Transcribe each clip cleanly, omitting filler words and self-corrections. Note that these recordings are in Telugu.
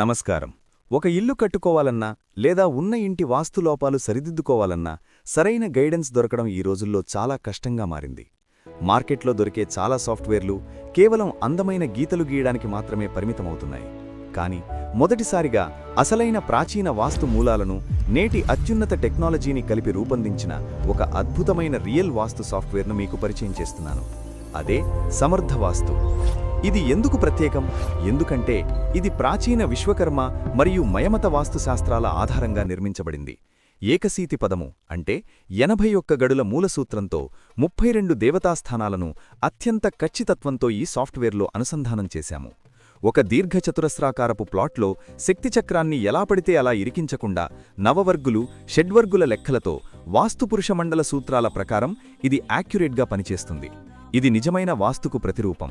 నమస్కారం. ఒక ఇల్లు కట్టుకోవాలన్నా లేదా ఉన్న ఇంటి వాస్తులోపాలు సరిదిద్దుకోవాలన్నా సరైన గైడెన్స్ దొరకడం ఈ రోజుల్లో చాలా కష్టంగా మారింది. మార్కెట్లో దొరికే చాలా సాఫ్ట్వేర్లు కేవలం అందమైన గీతలు గీయడానికి మాత్రమే పరిమితమవుతున్నాయి. కానీ మొదటిసారిగా అసలైన ప్రాచీన వాస్తు మూలాలను నేటి అత్యున్నత టెక్నాలజీని కలిపి రూపొందించిన ఒక అద్భుతమైన రియల్ వాస్తు సాఫ్ట్వేర్ను మీకు పరిచయం చేస్తున్నాను. అదే సమర్థ వాస్తు. ఇది ఎందుకు ప్రత్యేకం? ఎందుకంటే ఇది ప్రాచీన విశ్వకర్మ మరియు మయమత వాస్తుశాస్త్రాల ఆధారంగా నిర్మించబడింది. ఏకశీతి పదము అంటే 81 గడుల మూలసూత్రంతో 32 దేవతాస్థానాలను అత్యంత ఖచ్చితత్వంతో ఈ సాఫ్ట్వేర్లో అనుసంధానం చేశాము. ఒక దీర్ఘచతురస్రాకారపు ప్లాట్లో శక్తిచక్రాన్ని ఎలా పడితే అలా ఇరికించకుండా నవవర్గులు షడ్వర్గుల లెక్కలతో వాస్తుపురుషమండల సూత్రాల ప్రకారం ఇది యాక్యురేట్గా పనిచేస్తుంది. ఇది నిజమైన వాస్తుకు ప్రతిరూపం.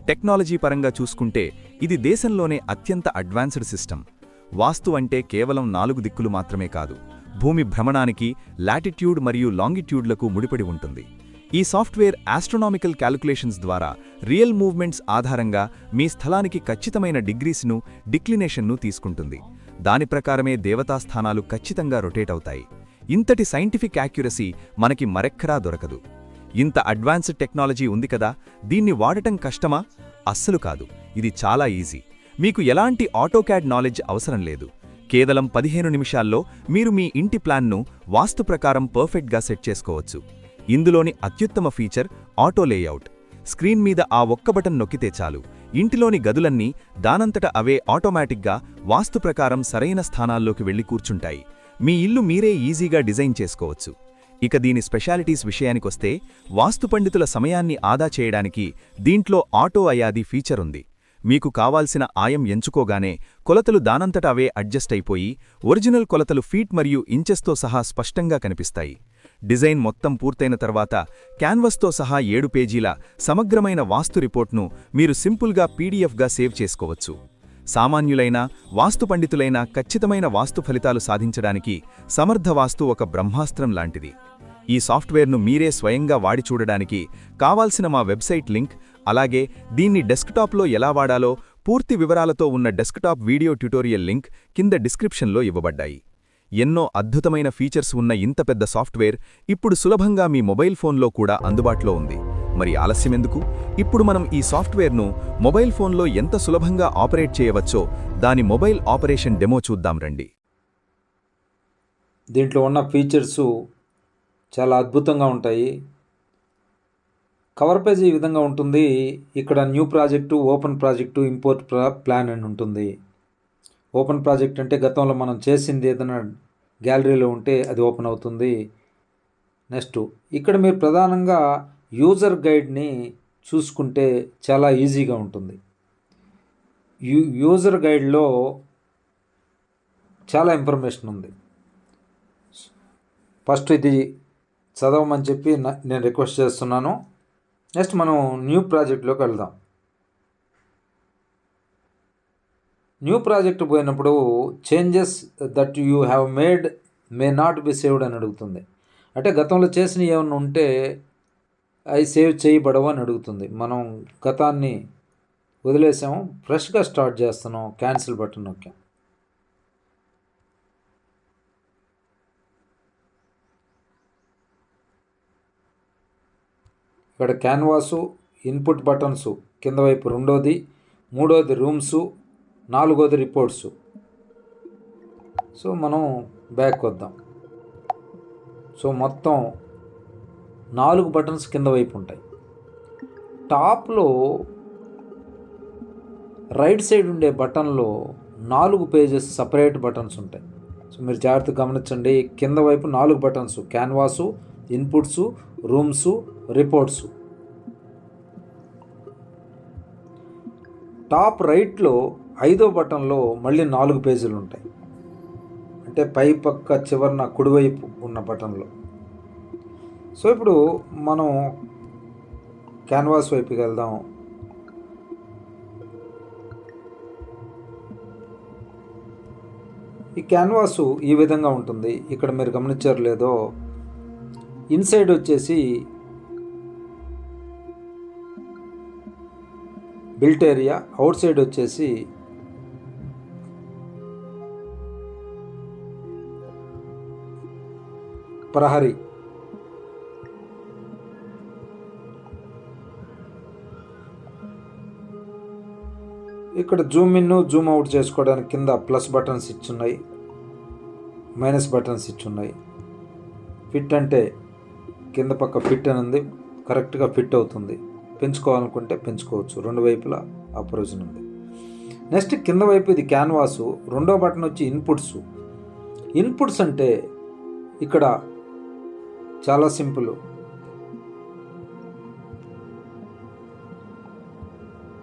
టెక్నాలజీ పరంగా చూసుకుంటే ఇది దేశంలోనే అత్యంత అడ్వాన్స్డ్ సిస్టమ్. వాస్తు అంటే కేవలం 4 దిక్కులు మాత్రమే కాదు, భూమి భ్రమణానికి, లాటిట్యూడ్ మరియు లాంగిట్యూడ్లకు ముడిపడి ఉంటుంది. ఈ సాఫ్ట్వేర్ ఆస్ట్రోనామికల్ క్యాలిక్యులేషన్స్ ద్వారా రియల్ మూవ్మెంట్స్ ఆధారంగా మీ స్థలానికి ఖచ్చితమైన డిగ్రీస్ను, డిక్లినేషన్ను తీసుకుంటుంది. దాని ప్రకారమే దేవతాస్థానాలు ఖచ్చితంగా రొటేట్ అవుతాయి. ఇంతటి సైంటిఫిక్ యాక్యురసీ మనకి మరెక్కడా దొరకదు. ఇంత అడ్వాన్స్డ్ టెక్నాలజీ ఉంది కదా, దీన్ని వాడటం కష్టమా? అస్సలు కాదు. ఇది చాలా ఈజీ. మీకు ఎలాంటి ఆటోక్యాడ్ నాలెడ్జ్ అవసరం లేదు. కేవలం 15 నిమిషాల్లో మీరు మీ ఇంటి ప్లాన్ను వాస్తు ప్రకారం పర్ఫెక్ట్గా సెట్ చేసుకోవచ్చు. ఇందులోని అత్యుత్తమ ఫీచర్ ఆటో లేఅవుట్. స్క్రీన్ మీద ఆ ఒక్క బటన్ నొక్కితే చాలు, ఇంటిలోని గదులన్నీ దానంతట అవే ఆటోమేటిక్గా వాస్తు ప్రకారం సరైన స్థానాల్లోకి వెళ్లి కూర్చుంటాయి. మీ ఇల్లు మీరే ఈజీగా డిజైన్ చేసుకోవచ్చు. ఇక దీని స్పెషాలిటీస్ విషయానికొస్తే, వాస్తు పండితుల సమయాన్ని ఆదా చేయడానికి దీంట్లో ఆటో అయాది ఫీచర్ ఉంది. మీకు కావాల్సిన ఆయం ఎంచుకోగానే కొలతలు దానంతట అవే అడ్జస్ట్ అయిపోయి ఒరిజినల్ కొలతలు ఫీట్ మరియు ఇంచెస్తో సహా స్పష్టంగా కనిపిస్తాయి. డిజైన్ మొత్తం పూర్తయిన తర్వాత క్యాన్వస్తో సహా 7 పేజీల సమగ్రమైన వాస్తు రిపోర్ట్ను మీరు సింపుల్గా పీడీఎఫ్గా సేవ్ చేసుకోవచ్చు. సామాన్యులైన వాస్తు పండితులైన ఖచ్చితమైన వాస్తు ఫలితాలు సాధించడానికి సమర్థ వాస్తు ఒక బ్రహ్మాస్త్రం లాంటిది. ఈ సాఫ్ట్వేర్ను మీరే స్వయంగా వాడి చూడడానికి కావాల్సిన మా వెబ్సైట్ లింక్, అలాగే దీన్ని డెస్క్టాప్లో ఎలా వాడాలో పూర్తి వివరాలతో ఉన్న డెస్క్టాప్ వీడియో ట్యుటోరియల్ లింక్ కింద డిస్క్రిప్షన్లో ఇవ్వబడ్డాయి. ఎన్నో అద్భుతమైన ఫీచర్స్ ఉన్న ఇంత పెద్ద సాఫ్ట్వేర్ ఇప్పుడు సులభంగా మీ మొబైల్ ఫోన్లో కూడా అందుబాటులో ఉంది. మరి ఆలస్యమెందుకు? ఇప్పుడు మనం ఈ సాఫ్ట్వేర్ను మొబైల్ ఫోన్లో ఎంత సులభంగా ఆపరేట్ చేయవచ్చో దాని మొబైల్ ఆపరేషన్ డెమో చూద్దాం రండి. దీంట్లో ఉన్న ఫీచర్సు చాలా అద్భుతంగా ఉంటాయి. కవర్ పేజ్ ఈ విధంగా ఉంటుంది. ఇక్కడ new project, open project, import plan అని ఉంటుంది. ఓపెన్ ప్రాజెక్ట్ అంటే గతంలో మనం చేసింది ఏదైనా గ్యాలరీలో ఉంటే అది ఓపెన్ అవుతుంది. నెక్స్ట్ ఇక్కడ మీరు ప్రధానంగా యూజర్ గైడ్ని చూసుకుంటే చాలా ఈజీగా ఉంటుంది. యూజర్ గైడ్లో చాలా ఇన్ఫర్మేషన్ ఉంది. ఫస్ట్ ఇది చదవమని చెప్పి నేను రిక్వెస్ట్ చేస్తున్నాను. నెక్స్ట్ మనం న్యూ ప్రాజెక్ట్లోకి వెళ్దాం. న్యూ ప్రాజెక్ట్ పోయినప్పుడు changes that you have made may not be saved అని అడుగుతుంది. అంటే గతంలో చేసినవి ఏమైనా ఉంటే అవి సేవ్ చేయబడవు అని అడుగుతుంది. మనం గతాన్ని వదిలేసాము, ఫ్రెష్గా స్టార్ట్ చేస్తున్నాం. క్యాన్సిల్ బటన్ నొక్కాం. ఇక్కడ క్యాన్వాసు, ఇన్పుట్ బటన్సు కింద వైపు 2ది, 3ది రూమ్సు, 4ది రిపోర్ట్సు. సో మనం బ్యాక్ వద్దాం. సో మొత్తం 4 బటన్స్ కింద వైపు ఉంటాయి. టాప్లో రైట్ సైడ్ ఉండే బటన్లో 4 పేజెస్ సపరేట్ బటన్స్ ఉంటాయి. సో మీరు జాగ్రత్తగా గమనించండి. కింద వైపు 4 buttons: canvas, ఇన్పుట్సు, rooms, reports. Top రైట్లో 5వ బటన్లో మళ్ళీ 4 పేజీలు ఉంటాయి. అంటే పై పక్క చివరన కుడివైపు ఉన్న బటన్లో. సో ఇప్పుడు మనం క్యాన్వాస్ వైపుకి వెళ్దాం. ఈ క్యాన్వాసు ఈ విధంగా ఉంటుంది. ఇక్కడ మీరు గమనించారు లేదో, ఇన్సైడ్ వచ్చేసి బిల్ట్ ఏరియా, అవుట్ సైడ్ వచ్చేసి ప్రహరీ. ఇక్కడ జూమ్ ఇన్ జూమ్ అవుట్ చేసుకోవడానికి కింద ప్లస్ బటన్స్ ఇచ్చున్నాయి, మైనస్ బటన్స్ ఇచ్చున్నాయి. ఫిట్ అంటే కింద పక్క ఫిట్ అని ఉంది, కరెక్ట్గా ఫిట్ అవుతుంది. పెంచుకోవాలనుకుంటే పెంచుకోవచ్చు, రెండు వైపులా ఆ ప్రొవిజన్ ఉంది. నెక్స్ట్ కింద వైపు ఇది క్యాన్వాసు. రెండో బటన్ వచ్చి ఇన్పుట్స్. ఇన్పుట్స్ అంటే ఇక్కడ చాలా సింపుల్.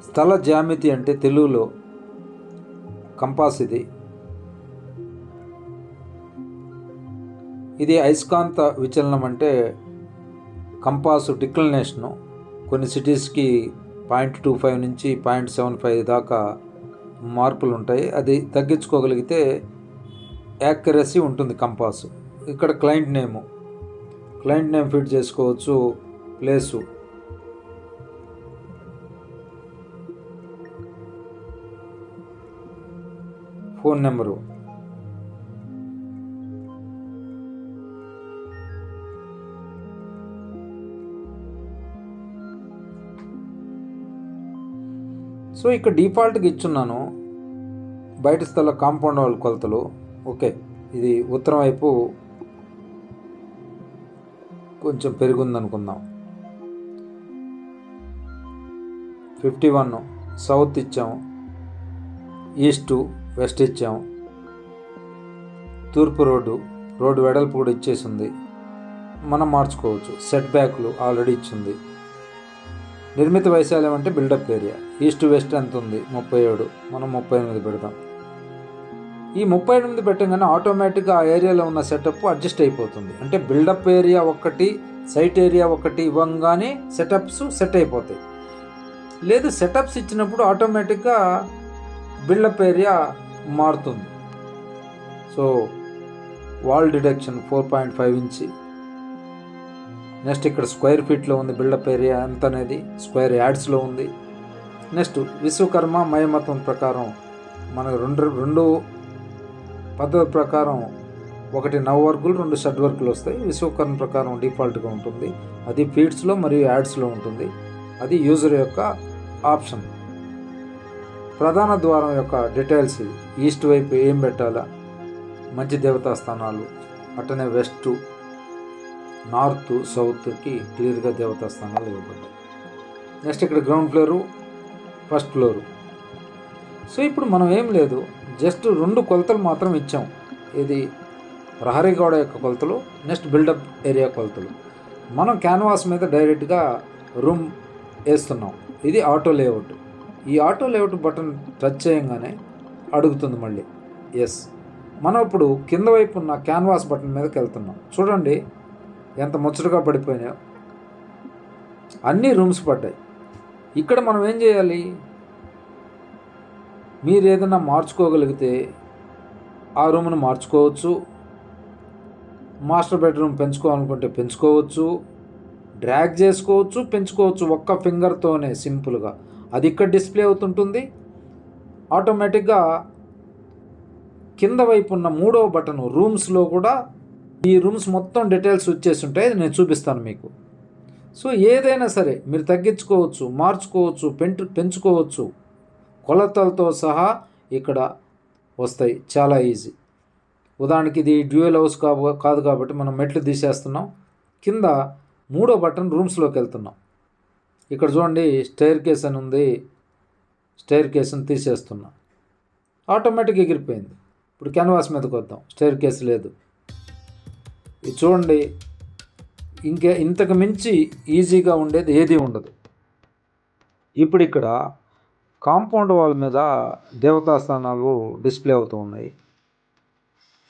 స్థల జ్యామితి అంటే తెలుగులో కంపాస్. ఇది అయస్కాంత విచలనం అంటే కంపాసు డిక్లినేషను. కొన్ని సిటీస్కి 0.25 నుంచి 0.75 దాకా మార్పులు ఉంటాయి. అది తగ్గించుకోగలిగితే యాక్యురసీ ఉంటుంది కంపాసు. ఇక్కడ క్లయింట్ నేమ్ ఫిట్ చేసుకోవచ్చు, ప్లేసు, ఫోన్ నెంబరు, సో ఇక్కడ డిఫాల్ట్గా ఇచ్చున్నాను బయట స్థల కాంపౌండ్ వాల్ కొలతలు. ఓకే, ఇది ఉత్తరం వైపు కొంచెం పెరుగుందనుకుందాం. 51 సౌత్ ఇచ్చాము, ఈస్టు వెస్ట్ ఇచ్చాము, తూర్పు రోడ్డు వెడల్పు కూడా ఇచ్చేసింది, మనం మార్చుకోవచ్చు. సెట్ బ్యాక్లు ఆల్రెడీ ఇచ్చింది. నిర్మిత వైశాల్యం అంటే బిల్డప్ ఏరియా. ఈస్ట్ వెస్ట్ ఎంత ఉంది? 37, మనం 38 పెడదాం. ఈ 38 పెట్టగానే ఆటోమేటిక్గా ఆ ఏరియాలో ఉన్న సెటప్ అడ్జస్ట్ అయిపోతుంది. అంటే బిల్డప్ ఏరియా ఒకటి, సైట్ ఏరియా ఒకటి ఇవ్వగానే సెటప్స్ సెట్ అయిపోతాయి. లేదు సెటప్స్ ఇచ్చినప్పుడు ఆటోమేటిక్గా బిల్డప్ ఏరియా మారుతుంది. So wall deduction 4.5 inch. Next ఇక్కడ స్క్వేర్ ఫీట్లో ఉంది బిల్డప్ ఏరియా ఎంత అనేది, స్క్వేర్ యార్డ్స్లో ఉంది. నెక్స్ట్ విశ్వకర్మ మయమతం ప్రకారం మనకు రెండు పద్ధతి ప్రకారం ఒకటి నవ్ వర్కులు, 2 షడ్ వర్కులు వస్తాయి. విశ్వకర్మ ప్రకారం డిఫాల్ట్గా ఉంటుంది, అది ఫీడ్స్లో మరియు యాడ్స్లో ఉంటుంది. అది యూజర్ యొక్క ఆప్షన్. ప్రధాన ద్వారం యొక్క డీటెయిల్స్ ఇది. ఈస్ట్ వైపు ఏం పెట్టాలా, మంచి దేవతా స్థానాలు, అట్టనే వెస్ట్, నార్త్, సౌత్కి క్లియర్గా దేవతా స్థానాలు ఇవ్వబడ్డాయి. నెక్స్ట్ ఇక్కడ ground floor, first floor. So ఇప్పుడు మనం ఏం లేదు, జస్ట్ 2 కొలతలు మాత్రం ఇచ్చాం. ఇది ప్రహరీ గోడ యొక్క కొలతలు, నెక్స్ట్ బిల్డప్ ఏరియా కొలతలు. మనం క్యాన్వాస్ మీద డైరెక్ట్గా రూమ్ వేస్తున్నాం. ఇది ఆటో లేఅవుట్. ఈ ఆటో లేఅవుట్ బటన్ టచ్ చేయగానే అడుగుతుంది మళ్ళీ ఎస్. మనం ఇప్పుడు కింద వైపు ఉన్న క్యాన్వాస్ బటన్ మీదకి వెళ్తున్నాం. చూడండి ఎంత ముచ్చటగా పడిపోయినాయో, అన్ని రూమ్స్ పడ్డాయి. ఇక్కడ మనం ఏం చేయాలి, మీరు ఏదైనా మార్చుకోగలిగితే ఆ రూమ్ను మార్చుకోవచ్చు. మాస్టర్ బెడ్రూమ్ పెంచుకోవాలనుకుంటే పెంచుకోవచ్చు, డ్రాగ్ చేసుకోవచ్చు, పెంచుకోవచ్చు ఒక్క ఫింగర్తోనే సింపుల్గా. అది ఇక్కడ డిస్ప్లే అవుతుంటుంది. ఆటోమేటిక్గా కింద వైపు ఉన్న 3వ బటన్ రూమ్స్లో కూడా ఈ రూమ్స్ మొత్తం డీటెయిల్స్ వచ్చేసి ఉంటాయి. అది నేను చూపిస్తాను మీకు. సో ఏదైనా సరే మీరు తగ్గించుకోవచ్చు, మార్చుకోవచ్చు, పెంచుకోవచ్చు. కొలతలతో సహా ఇక్కడ వస్తాయి, చాలా ఈజీ. ఉదాహరణకి ఇది డ్యూయల్ హౌస్ కాదు కాబట్టి మనం మెట్లు తీసేస్తున్నాం. కింద 3వ బటన్ రూమ్స్లోకి వెళ్తున్నాం. ఇక్కడ చూడండి స్టైర్ కేస్ అని ఉంది, స్టైర్ కేస్ని తీసేస్తున్నా, ఆటోమేటిక్గా ఎగిరిపోయింది. ఇప్పుడు క్యాన్వాస్ మీదకి వద్దాం, స్టైర్ కేస్ లేదు. ఇది చూడండి, ఇంతకు మించి ఈజీగా ఉండేది ఏది ఉండదు. ఇప్పుడు ఇక్కడ కాంపౌండ్ వాల్ మీద దేవతా స్థానాలు డిస్ప్లే అవుతూ ఉన్నాయి.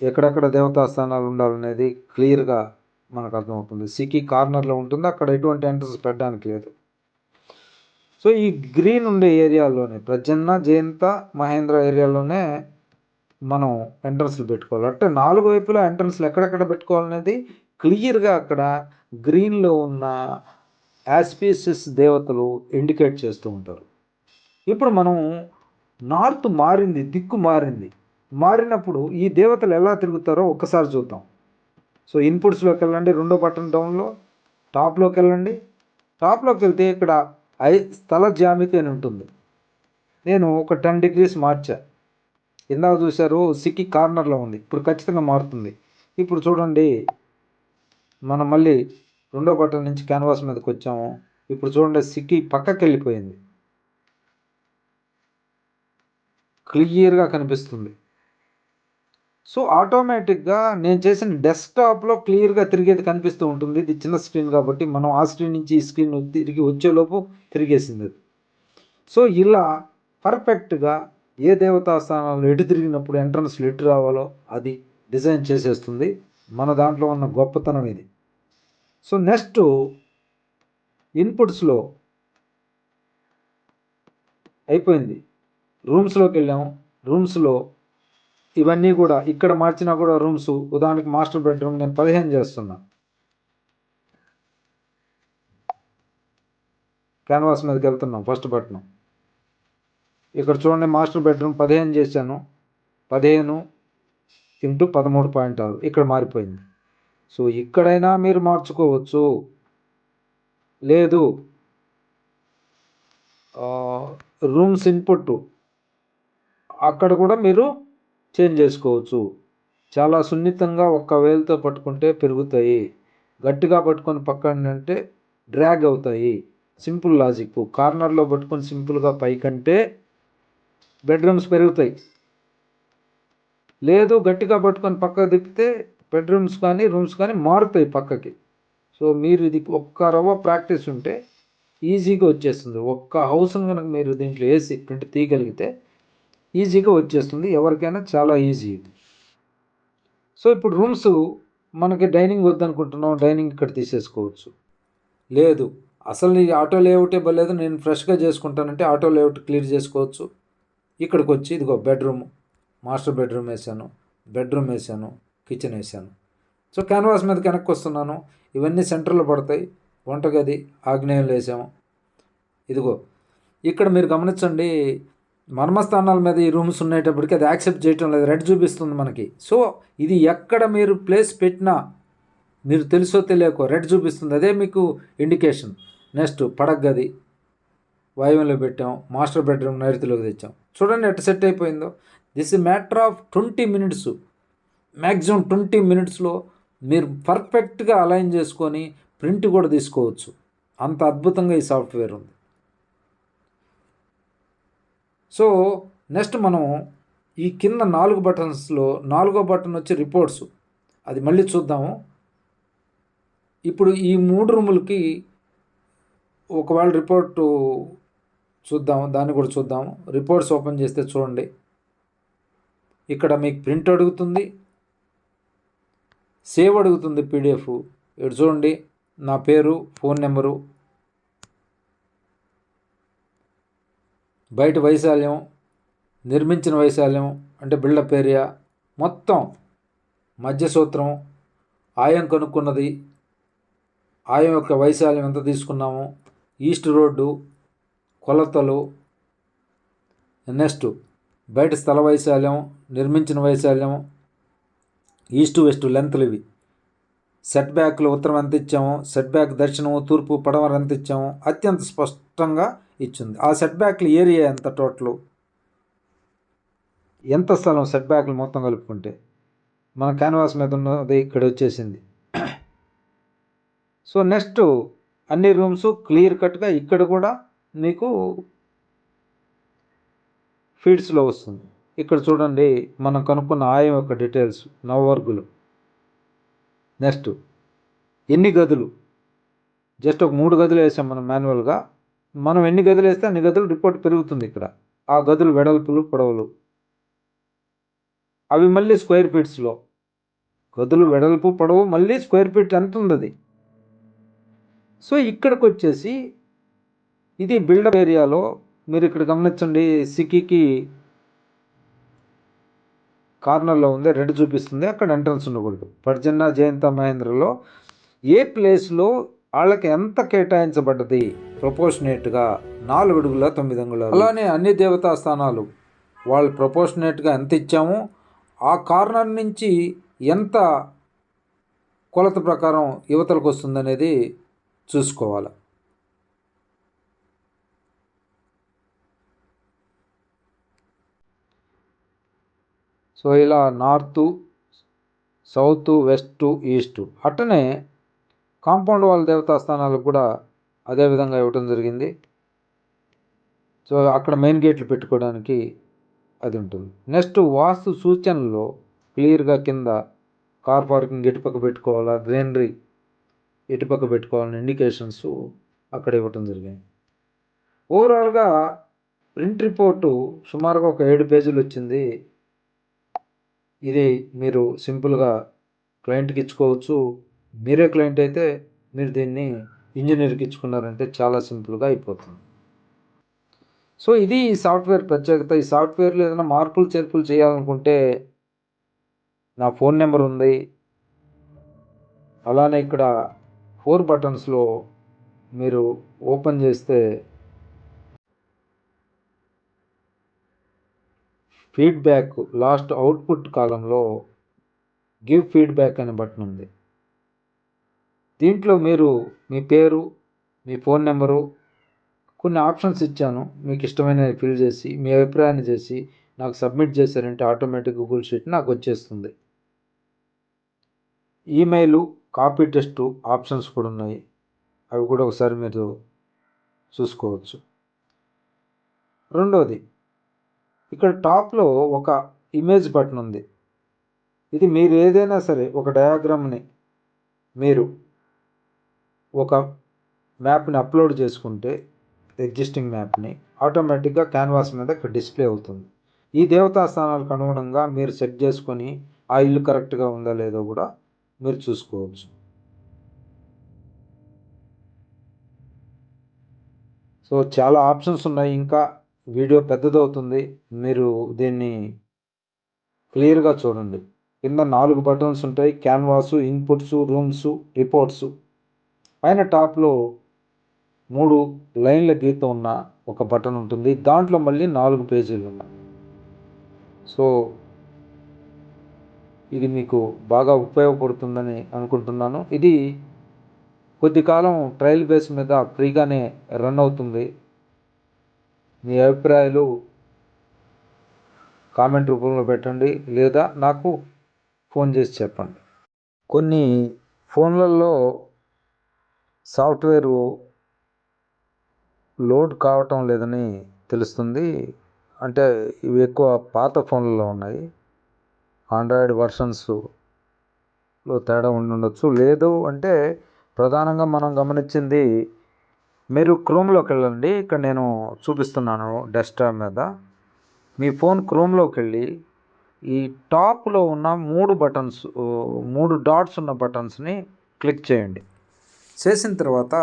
ఎక్కడెక్కడ దేవతా స్థానాలు ఉండాలనేది క్లియర్గా మనకు అర్థమవుతుంది. సిటీ కార్నర్లో ఉంటుంది, అక్కడ ఎటువంటి ఎంట్రన్స్ పెట్టడానికి లేదు. సో ఈ గ్రీన్ ఉండే ఏరియాలోనే ప్రజన్న, జయంత, మహేంద్ర ఏరియాలోనే మనం ఎంట్రన్స్లు పెట్టుకోవాలి. అంటే 4 వైపులా ఎంట్రన్స్లు ఎక్కడెక్కడ పెట్టుకోవాలనేది క్లియర్గా అక్కడ గ్రీన్లో ఉన్న ఆస్పీసిస్ దేవతలు ఇండికేట్ చేస్తూ ఉంటారు. ఇప్పుడు మనం నార్త్ మారింది, దిక్కు మారినప్పుడు ఈ దేవతలు ఎలా తిరుగుతారో ఒక్కసారి చూద్దాం. సో ఇన్పుట్స్లోకి వెళ్ళండి, రెండో బటన్ డౌన్లో టాప్లోకి వెళ్ళండి. టాప్లోకి వెళ్తే ఇక్కడ స్థల జ్యామితి అని ఉంటుంది. నేను ఒక 10 degrees మార్చా. ఇందాక చూశారు సిక్కి కార్నర్లో ఉంది, ఇప్పుడు ఖచ్చితంగా మారుతుంది. ఇప్పుడు చూడండి, మనం మళ్ళీ రెండో బటన్ నుంచి క్యాన్వాస్ మీదకి వచ్చాము. ఇప్పుడు చూడండి సిక్కి పక్కకి వెళ్ళిపోయింది, క్లియర్గా కనిపిస్తుంది. సో ఆటోమేటిక్గా నేను చేసిన డెస్క్టాప్లో క్లియర్గా తిరిగేది కనిపిస్తూ ఉంటుంది. ఇది చిన్న స్క్రీన్ కాబట్టి మనం ఆ స్క్రీన్ నుంచి ఈ స్క్రీన్ తిరిగి వచ్చేలోపు తిరిగేసింది అది. సో ఇలా పర్ఫెక్ట్గా ఏ దేవతా స్థానాలు ఎటు తిరిగినప్పుడు ఎంట్రన్స్లు ఎటు రావాలో అది డిజైన్ చేసేస్తుంది. మన దాంట్లో ఉన్న గొప్పతనం ఇది. సో నెక్స్ట్ ఇన్పుట్స్లో అయిపోయింది, రూమ్స్లోకి వెళ్ళాము. రూమ్స్లో ఇవన్నీ కూడా ఇక్కడ మార్చినా కూడా రూమ్స్, ఉదాహరణకి మాస్టర్ బెడ్రూమ్ నేను 15 చేస్తున్నా. క్యాన్వాస్ మీదకి వెళ్తున్నాం, ఫస్ట్ బటన్. ఇక్కడ చూడండి మాస్టర్ బెడ్రూమ్ 15 చేశాను, 15 × 13.6 ఇక్కడ మారిపోయింది. సో ఇక్కడైనా మీరు మార్చుకోవచ్చు, లేదు రూమ్స్ ఇన్పుట్ అక్కడ కూడా మీరు చేంజ్ చేసుకోవచ్చు. చాలా సున్నితంగా ఒక్క వేలుతో పట్టుకుంటే పెరుగుతాయి, గట్టిగా పట్టుకొని పక్కన అంటే డ్రాగ్ అవుతాయి. Simple logic. కార్నర్లో పట్టుకొని సింపుల్గా పైకంటే బెడ్రూమ్స్ పెరుగుతాయి, లేదు గట్టిగా పట్టుకొని పక్కకు తిప్పితే బెడ్రూమ్స్ కానీ రూమ్స్ కానీ మారుతాయి పక్కకి. సో మీరు ఇది ఒక్క రవ్వ ప్రాక్టీస్ ఉంటే ఈజీగా వచ్చేస్తుంది. ఒక్క హౌస్ని కనుక మీరు దీంట్లో వేసి ప్రింట్ తీయగలిగితే ఈజీగా వచ్చేస్తుంది, ఎవరికైనా చాలా ఈజీ ఇది. సో ఇప్పుడు రూమ్స్ మనకి డైనింగ్ వద్దనుకుంటున్నాం, డైనింగ్ ఇక్కడ తీసేసుకోవచ్చు. లేదు అసలు నీ ఆటో లేఅవుటే బలేదు, నేను ఫ్రెష్గా చేసుకుంటానంటే ఆటో లేఅవుట్ క్లియర్ చేసుకోవచ్చు. ఇక్కడికి వచ్చి ఇదిగో బెడ్రూమ్, మాస్టర్ బెడ్రూమ్ వేసాను, బెడ్రూమ్ వేసాను, కిచెన్ వేసాను. సో క్యాన్వాస్ మీద వెనక్కి వస్తున్నాను, ఇవన్నీ సెంటర్లో పడతాయి. వంటగది, ఆగ్నేయంలో వేసాము. ఇదిగో ఇక్కడ మీరు గమనించండి, మర్మస్థానాల మీద ఈ రూమ్స్ ఉండేటప్పటికి అది యాక్సెప్ట్ చేయటం లేదు, రెడ్ చూపిస్తుంది మనకి. సో ఇది ఎక్కడ మీరు ప్లేస్ పెట్టినా మీరు తెలుసో తెలియకో రెడ్ చూపిస్తుంది, అదే మీకు ఇండికేషన్. నెక్స్ట్ పడగది వాయువ్యంలో పెట్టాం, మాస్టర్ బెడ్రూమ్ నైరుతిలోకి తెచ్చాం. చూడండి ఎట్ట సెట్ అయిపోయిందో. This is matter of 20 minutes, maximum 20 minutesలో మీరు పర్ఫెక్ట్గా అలైన్ చేసుకొని ప్రింట్ కూడా తీసుకోవచ్చు. అంత అద్భుతంగా ఈ సాఫ్ట్వేర్ ఉంది. సో నెక్స్ట్ మనం ఈ కింద 4 బటన్స్లో 4వ బటన్ వచ్చి రిపోర్ట్స్, అది మళ్ళీ చూద్దాము. ఇప్పుడు ఈ 3 రూములకి ఒకవేళ రిపోర్టు చూద్దాము, దాన్ని కూడా చూద్దాము. రిపోర్ట్స్ ఓపెన్ చేస్తే చూడండి, ఇక్కడ మీకు ప్రింట్ అడుగుతుంది, సేవ్ అడుగుతుంది పీడిఎఫ్. ఇక్కడ చూడండి నా పేరు, ఫోన్ నెంబరు, బయట వైశాల్యం, నిర్మించిన వైశాల్యం అంటే బిల్డప్ ఏరియా మొత్తం, మధ్య సూత్రం, ఆయం కనుక్కున్నది, ఆయం యొక్క వైశాల్యం ఎంత తీసుకున్నాము, ఈస్ట్ రోడ్డు కొలతలు, నెక్స్ట్ బయట స్థల వైశాల్యం, నిర్మించిన వైశాల్యం, ఈస్ట్ వెస్ట్ లెంత్లు ఇవి. సెట్ బ్యాక్లు ఉత్తరం ఎంత ఇచ్చాము, సెట్ బ్యాక్ దక్షిణము తూర్పు పడమర ఎంత ఇచ్చాము అత్యంత స్పష్టంగా ఇచ్చింది. ఆ సెట్ బ్యాక్లు ఏరియా ఎంత, టోటల్ ఎంత స్థలం సెట్ బ్యాక్లు మొత్తం కలుపుకుంటే మన క్యాన్వాస్ మీద ఉన్నది ఇక్కడ వచ్చేసింది. సో నెక్స్ట్ అన్ని రూమ్స్ క్లియర్ కట్గా ఇక్కడ కూడా మీకు ఫీడ్స్లో వస్తుంది. ఇక్కడ చూడండి మనం కనుక్కున్న ఆయం యొక్క డీటెయిల్స్, నవవర్గులు. నెక్స్ట్ ఎన్ని గదులు, జస్ట్ ఒక 3 గదులు వేసాం మనం మాన్యువల్గా. మనం ఎన్ని గదులు వేస్తే అన్ని గదులు రిపోర్ట్ పెరుగుతుంది. ఇక్కడ ఆ గదులు వెడల్పులు పొడవులు అవి మళ్ళీ స్క్వేర్ ఫీట్స్లో, గదులు వెడల్పు పొడవు మళ్ళీ స్క్వేర్ ఫీట్ ఎంత ఉంది అది. సో ఇక్కడికి వచ్చేసి ఇది బిల్డప్ ఏరియాలో మీరు ఇక్కడ గమనించండి, సిక్కికి కార్నర్లో ఉంది, రెడ్ చూపిస్తుంది, అక్కడ ఎంట్రన్స్ ఉండకూడదు. పర్జన్న జయంత మహేంద్రలో ఏ ప్లేస్లో వాళ్ళకి ఎంత కేటాయించబడ్డది ప్రపోర్షనేట్గా 4 అడుగుల 9 అంగుళాలు. అలానే అన్ని దేవతా స్థానాలు వాళ్ళు ప్రపోర్షనేట్గా ఎంత ఇచ్చామో ఆ కార్నర్ నుంచి ఎంత కొలత ప్రకారం యువతలకు వస్తుందనేది చూసుకోవాలి. సో ఇలా నార్తు, సౌత్, వెస్ట్, ఈస్ట్, అట్టనే కాంపౌండ్ వాళ్ళ దేవతా స్థానాలకు కూడా అదే విధంగా ఇవ్వటం జరిగింది. సో అక్కడ మెయిన్ గేట్లు పెట్టుకోవడానికి అది ఉంటుంది. నెక్స్ట్ వాస్తు సూచనలో క్లియర్గా కింద కార్ పార్కింగ్ ఎటుపక్క పెట్టుకోవాలా, గ్రీనరీ ఎటుపక్క పెట్టుకోవాలని ఇండికేషన్స్ అక్కడ ఇవ్వటం జరిగింది. ఓవరాల్గా ప్రింట్ రిపోర్టు సుమారుగా ఒక 7 పేజీలు వచ్చింది. ఇది మీరు సింపుల్గా క్లయింట్కి ఇచ్చుకోవచ్చు. మీరే క్లయింట్ అయితే మీరు దీన్ని ఇంజనీర్కి ఇచ్చుకున్నారంటే చాలా సింపుల్గా అయిపోతుంది. సో ఇది ఈ సాఫ్ట్వేర్ ప్రత్యేకత. ఈ సాఫ్ట్వేర్లో ఏదైనా మార్పులు చేర్పులు చేయాలనుకుంటే నా ఫోన్ నెంబర్ ఉంది. అలానే ఇక్కడ 4 బటన్స్లో మీరు ఓపెన్ చేస్తే ఫీడ్బ్యాక్ లాస్ట్ అవుట్పుట్ కాలంలో గివ్ ఫీడ్బ్యాక్ అనే బటన్ ఉంది. దీంట్లో మీరు మీ పేరు, మీ ఫోన్ నెంబరు, కొన్ని ఆప్షన్స్ ఇచ్చాను. మీకు ఇష్టమైనవి ఫిల్ చేసి మీ అభిప్రాయాన్ని చేసి నాకు సబ్మిట్ చేశారంటే ఆటోమేటిక్ గూగుల్ షీట్ నాకు వచ్చేస్తుంది. ఈమెయిల్, కాపీ టెస్ట్ ఆప్షన్స్ కూడా ఉన్నాయి. అవి కూడా ఒకసారి మీరు చూసుకోవచ్చు. రెండోది, ఇక్కడ టాప్లో ఒక ఇమేజ్ బటన్ ఉంది. ఇది మీరు ఏదైనా సరే ఒక డయాగ్రామ్ని మీరు ఒక మ్యాప్ని అప్లోడ్ చేసుకుంటే ఎగ్జిస్టింగ్ మ్యాప్ని ఆటోమేటిక్గా క్యాన్వాస్ మీద ఇక్కడ డిస్ప్లే అవుతుంది. ఈ దేవతా స్థానాలకు అనుగుణంగా మీరు సెట్ చేసుకొని ఆ ఇల్లు కరెక్ట్గా ఉందా లేదో కూడా మీరు చూసుకోవచ్చు. సో చాలా ఆప్షన్స్ ఉన్నాయి. ఇంకా వీడియో పెద్దదవుతుంది, మీరు దీన్ని క్లియర్గా చూడండి. కింద 4 బటన్స్ ఉంటాయి. Canvas, inputs, rooms, reports. పైన టాప్లో 3 లైన్ల గీత ఉన్న ఒక బటన్ ఉంటుంది. దాంట్లో మళ్ళీ 4 పేజీలు ఉన్నాయి. సో ఇది మీకు బాగా ఉపయోగపడుతుందని అనుకుంటున్నాను. ఇది కొద్ది కాలం ట్రయల్ బేస్ మీద ఫ్రీగానే రన్ అవుతుంది. మీ అభిప్రాయాలు కామెంట్ రూపంలో పెట్టండి, లేదా నాకు ఫోన్ చేసి చెప్పండి. కొన్ని ఫోన్లలో సాఫ్ట్వేరు లోడ్ కావటం లేదని తెలుస్తుంది. అంటే ఇవి ఎక్కువ పాత ఫోన్లలో ఉన్నాయి. ఆండ్రాయిడ్ వర్షన్స్లో తేడా ఉండొచ్చు. లేదు అంటే ప్రధానంగా మనం గమనించింది, మీరు క్రోమ్లోకి వెళ్ళండి. ఇక్కడ నేను చూపిస్తున్నాను డెస్క్టాప్ మీద. మీ ఫోన్ క్రోమ్లోకి వెళ్ళి ఈ టాప్లో ఉన్న 3 డాట్స్ ఉన్న బటన్స్ని క్లిక్ చేయండి. చేసిన తర్వాత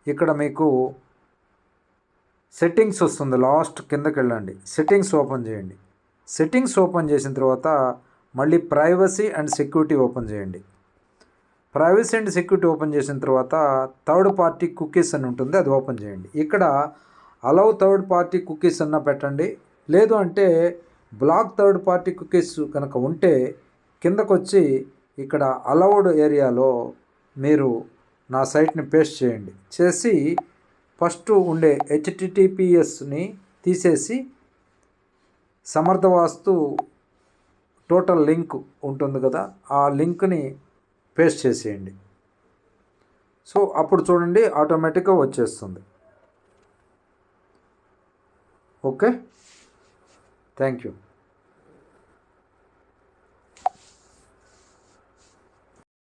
ఇక్కడ మీకు సెట్టింగ్స్ వస్తుంది. లాస్ట్ కిందకి వెళ్ళండి, సెట్టింగ్స్ ఓపెన్ చేయండి. సెట్టింగ్స్ ఓపెన్ చేసిన తర్వాత మళ్ళీ ప్రైవసీ అండ్ సెక్యూరిటీ ఓపెన్ చేయండి. ప్రైవసీ అండ్ సెక్యూరిటీ ఓపెన్ చేసిన తర్వాత థర్డ్ పార్టీ కుకీస్ అని ఉంటుంది, అది ఓపెన్ చేయండి. ఇక్కడ అలౌ థర్డ్ పార్టీ కుకీస్ అన్న పెట్టండి. లేదు అంటే బ్లాక్ థర్డ్ పార్టీ కుకీస్ కనుక ఉంటే కిందకు వచ్చి ఇక్కడ అలౌడ్ ఏరియాలో మీరు నా సైట్ని పేస్ట్ చేయండి. చేసి ఫస్ట్ ఉండే HTTPSని తీసేసి సమర్థవాస్తు టోటల్ లింక్ ఉంటుంది కదా, ఆ లింక్ని పేస్ట్ చేసేయండి. సో అప్పుడు చూడండి ఆటోమేటిక్గా వచ్చేస్తుంది. Okay, thank you.